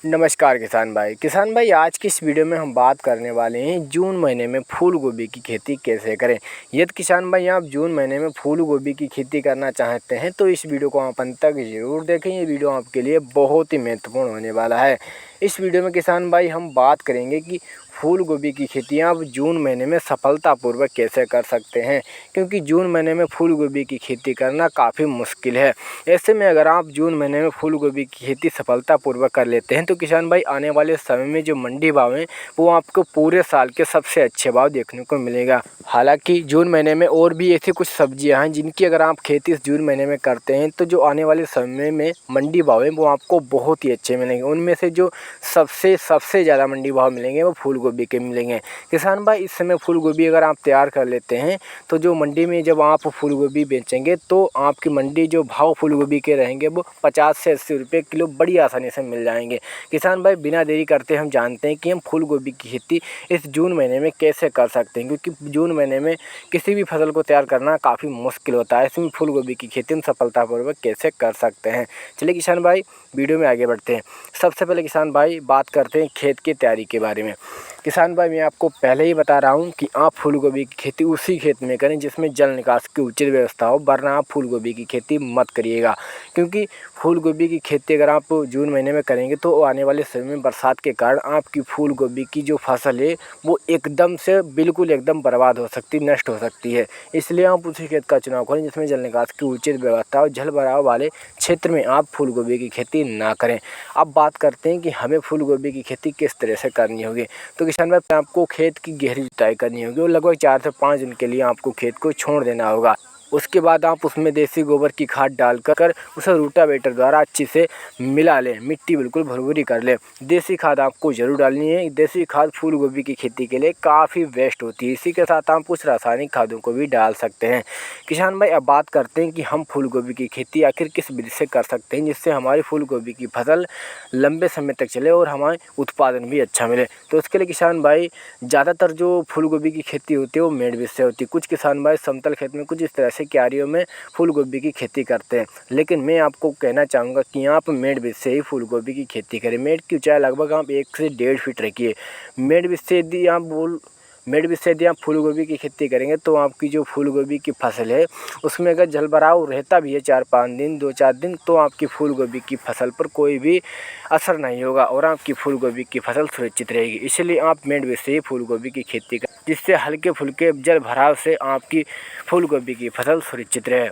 नमस्कार किसान भाई आज की इस वीडियो में हम बात करने वाले हैं जून महीने में फूल गोभी की खेती कैसे करें। यदि किसान भाई आप जून महीने में फूल गोभी की खेती करना चाहते हैं तो इस वीडियो को आप अंत तक ज़रूर देखें। ये वीडियो आपके लिए बहुत ही महत्वपूर्ण होने वाला है। इस वीडियो में किसान भाई हम बात करेंगे कि फूल गोभी की खेती आप जून महीने में सफलतापूर्वक कैसे कर सकते हैं, क्योंकि जून महीने में फूल गोभी की खेती करना काफ़ी मुश्किल है। ऐसे में अगर आप जून महीने में फूल गोभी की खेती सफलतापूर्वक कर लेते हैं तो किसान भाई आने वाले समय में जो मंडी भाव हैं वो आपको पूरे साल के सबसे अच्छे भाव देखने को मिलेगा। हालांकि जून महीने में और भी ऐसी कुछ सब्जियां हैं जिनकी अगर आप खेती इस जून महीने में करते हैं तो जो आने वाले समय में मंडी भाव हैं वो आपको बहुत ही अच्छे मिलेंगे। उनमें से जो सबसे ज़्यादा मंडी भाव मिलेंगे वो फूल गोभी के मिलेंगे। किसान भाई इस समय फूल गोभी अगर आप तैयार कर लेते हैं तो जो मंडी में जब आप फूल गोभी बेचेंगे तो आपकी मंडी जो भाव फूल गोभी के रहेंगे वो 50 से 80 रुपये किलो बड़ी आसानी से मिल जाएंगे। किसान भाई बिना देरी करते हम जानते हैं कि हम फूल गोभी की खेती इस जून महीने में कैसे कर सकते हैं, क्योंकि जून महीने में किसी भी फसल को तैयार करना काफ़ी मुश्किल होता है। इसमें फूल गोभी की खेती हम सफलतापूर्वक कैसे कर सकते हैं। चलिए किसान भाई वीडियो में आगे बढ़ते हैं। सबसे पहले किसान भाई बात करते हैं खेत की तैयारी के बारे में। किसान भाई मैं आपको पहले ही बता रहा हूं कि आप फूल गोभी की खेती उसी खेत में करें जिसमें जल निकास की उचित व्यवस्था हो, वरना आप फूल गोभी की खेती मत करिएगा। क्योंकि फूल गोभी की खेती अगर आप जून महीने में करेंगे तो आने वाले समय में बरसात के कारण आपकी फूल गोभी की जो फसल है वो एकदम से बिल्कुल एकदम बर्बाद हो सकती, नष्ट हो सकती है। इसलिए आप उसी खेत का चुनाव करें जिसमें जल निकास की उचित व्यवस्था हो। जल भराव वाले क्षेत्र में आप फूल गोभी की खेती ना करें। अब बात करते हैं कि हमें फूल गोभी की खेती किस तरह से करनी होगी। तो किसान भाई आपको खेत की गहरी जुताई करनी होगी और लगभग 4 से 5 दिन के लिए आपको खेत को छोड़ देना होगा। उसके बाद आप उसमें देसी गोबर की खाद डालकर उसे रूटावेटर द्वारा अच्छी से मिला लें, मिट्टी बिल्कुल भुरभुरी कर लें। देसी खाद आपको ज़रूर डालनी है। देसी खाद फूल गोभी की खेती के लिए काफ़ी बेस्ट होती है। इसी के साथ आप कुछ रासायनिक खादों को भी डाल सकते हैं। किसान भाई अब बात करते हैं कि हम फूल गोभी की खेती आखिर किस विधि से कर सकते हैं जिससे हमारी फूल गोभी की फसल लंबे समय तक चले और हमारे उत्पादन भी अच्छा मिले। तो उसके लिए किसान भाई ज़्यादातर जो फूल गोभी की खेती होती है वो मेड़ बीज से होती है। कुछ किसान भाई समतल खेत में कुछ इस तरह से क्यारियों में फूल गोभी की खेती करते हैं, लेकिन मैं आपको कहना चाहूँगा कि आप मेड़ बीज से ही फूल गोभी की खेती करें। मेड़ की ऊंचाई लगभग आप 1 से 1.5 फीट रखिए। मेड़ बीज से यदि आप फूल गोभी की खेती करेंगे तो आपकी जो फूल गोभी की फसल है उसमें अगर जल भराव रहता भी है 4-5 दिन 2-4 दिन तो आपकी फूल गोभी की फसल पर कोई भी असर नहीं होगा और आपकी फूल गोभी की फसल सुरक्षित रहेगी। इसलिए आप मेड़ बीज से ही फूल गोभी की खेती करें जिससे हल्के फुल्के जल भराव से आपकी फूल गोभी की फसल सुरक्षित रहे।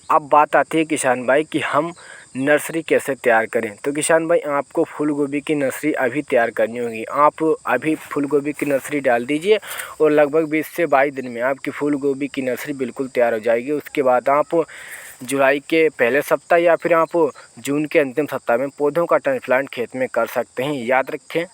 अब बात आती है किसान भाई कि हम नर्सरी कैसे तैयार करें। तो किसान भाई आपको फूल गोभी की नर्सरी अभी तैयार करनी होगी। आप अभी फूल गोभी की नर्सरी डाल दीजिए और लगभग 20 से 22 दिन में आपकी फूल गोभी की नर्सरी बिल्कुल तैयार हो जाएगी। उसके बाद आप जुलाई के पहले सप्ताह या फिर आप जून के अंतिम सप्ताह में पौधों का ट्रांसप्लांट खेत में कर सकते हैं। याद रखें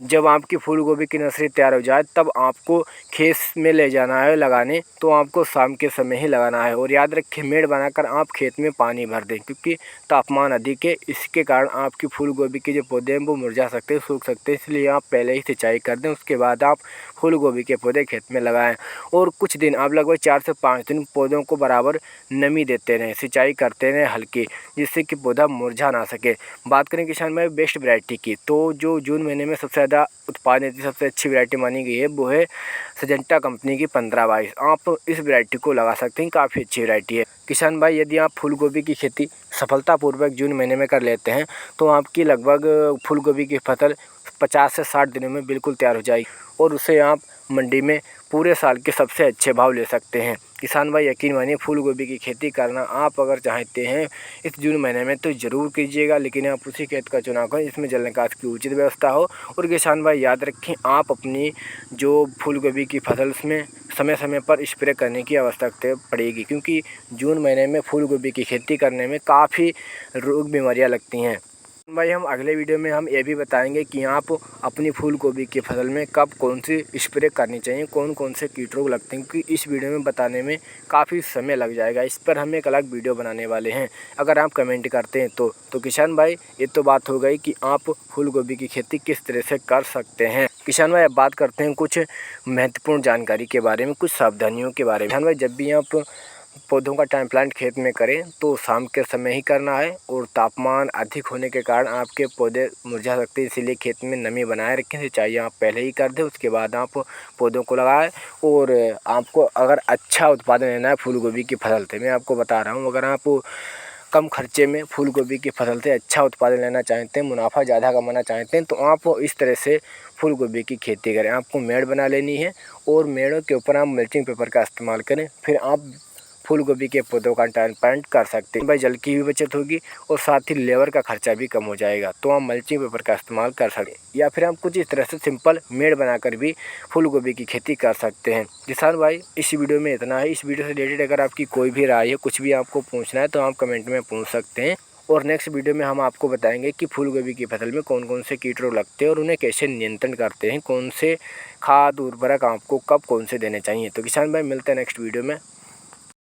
जब आपकी फूल गोभी की नर्सरी तैयार हो जाए तब आपको खेत में ले जाना है लगाने, तो आपको शाम के समय ही लगाना है। और याद रखें मेड़ बनाकर आप खेत में पानी भर दें, क्योंकि तापमान अधिक है। इसके कारण आपकी फूल गोभी के जो पौधे हैं वो मुरझा सकते हैं, सूख सकते हैं। इसलिए आप पहले ही सिंचाई कर दें, उसके बाद आप फूल गोभी के पौधे खेत में लगाएं और कुछ दिन आप लगभग 4 से 5 दिन पौधों को बराबर नमी देते रहें, सिंचाई करते रहें हल्की, जिससे कि पौधा मुरझा ना सके। बात करें किसान भाई बेस्ट वैरायटी की, तो जो जून महीने में सबसे ज़्यादा उत्पादन देती सबसे अच्छी वैरायटी मानी गई है वो है सिजेंटा कंपनी की 1522। आप इस वैरायटी को लगा सकते हैं, काफ़ी अच्छी वैरायटी है। किसान भाई यदि आप फूल गोभी की खेती सफलतापूर्वक जून महीने में कर लेते हैं तो आपकी लगभग फूल गोभी की फसल 50 से 60 दिनों में बिल्कुल तैयार हो जाएगी और उसे आप मंडी में पूरे साल के सबसे अच्छे भाव ले सकते हैं। किसान भाई यकीन मानिए फूल गोभी की खेती करना आप अगर चाहते हैं इस जून महीने में तो ज़रूर कीजिएगा, लेकिन आप उसी खेत का चुनाव करें जिसमें जल निकास की उचित व्यवस्था हो। और किसान भाई याद रखें आप अपनी जो फूल गोभी की फसल में समय समय पर स्प्रे करने की आवश्यकता पड़ेगी, क्योंकि जून महीने में फूल गोभी की खेती करने में काफ़ी रोग बीमारियाँ लगती हैं। भाई हम अगले वीडियो में हम ये भी बताएंगे कि आप अपनी फूल गोभी की फसल में कब कौन सी स्प्रे करनी चाहिए, कौन कौन से कीट रोग लगते हैं, क्योंकि इस वीडियो में बताने में काफ़ी समय लग जाएगा। इस पर हम एक अलग वीडियो बनाने वाले हैं, अगर आप कमेंट करते हैं तो किसान भाई ये तो बात हो गई कि आप फूल गोभी की खेती किस तरह से कर सकते हैं। किसान भाई अब बात करते हैं कुछ महत्वपूर्ण जानकारी के बारे में, कुछ सावधानियों के बारे में। किसान भाई जब भी आप पौधों का ट्रांसप्लांट खेत में करें तो शाम के समय ही करना है और तापमान अधिक होने के कारण आपके पौधे मुरझा सकते हैं, इसीलिए खेत में नमी बनाए रखें। सिंचाई आप पहले ही कर दें, उसके बाद आप पौधों को लगाएं। और आपको अगर अच्छा उत्पादन लेना है फूल गोभी की फसल से, मैं आपको बता रहा हूँ, अगर आप कम खर्चे में फूल गोभी की फसल से अच्छा उत्पादन लेना चाहते हैं, मुनाफा ज़्यादा कमाना चाहते हैं, तो आप इस तरह से फूल गोभी की खेती करें। आपको मेड़ बना लेनी है और मेड़ों के ऊपर आप मल्चिंग पेपर का इस्तेमाल करें, फिर आप फूल गोभी के पौधों का ट्रांसप्लांट कर सकते हैं। भाई जल की भी बचत होगी और साथ ही लेबर का खर्चा भी कम हो जाएगा, तो आप मल्चिंग पेपर का इस्तेमाल कर सकते हैं। या फिर आप कुछ इस तरह से सिंपल मेड़ बनाकर भी फूल गोभी की खेती कर सकते हैं। किसान भाई इस वीडियो में इतना है। इस वीडियो से रिलेटेड अगर आपकी कोई भी राय है, कुछ भी आपको पूछना है, तो आप कमेंट में पूछ सकते हैं। और नेक्स्ट वीडियो में हम आपको बताएंगे कि फूल गोभी की फसल में कौन कौन से कीट रोग लगते हैं और उन्हें कैसे नियंत्रण करते हैं, कौन से खाद उर्वरक आपको कब कौन से देने चाहिए। तो किसान भाई मिलते हैं नेक्स्ट वीडियो में।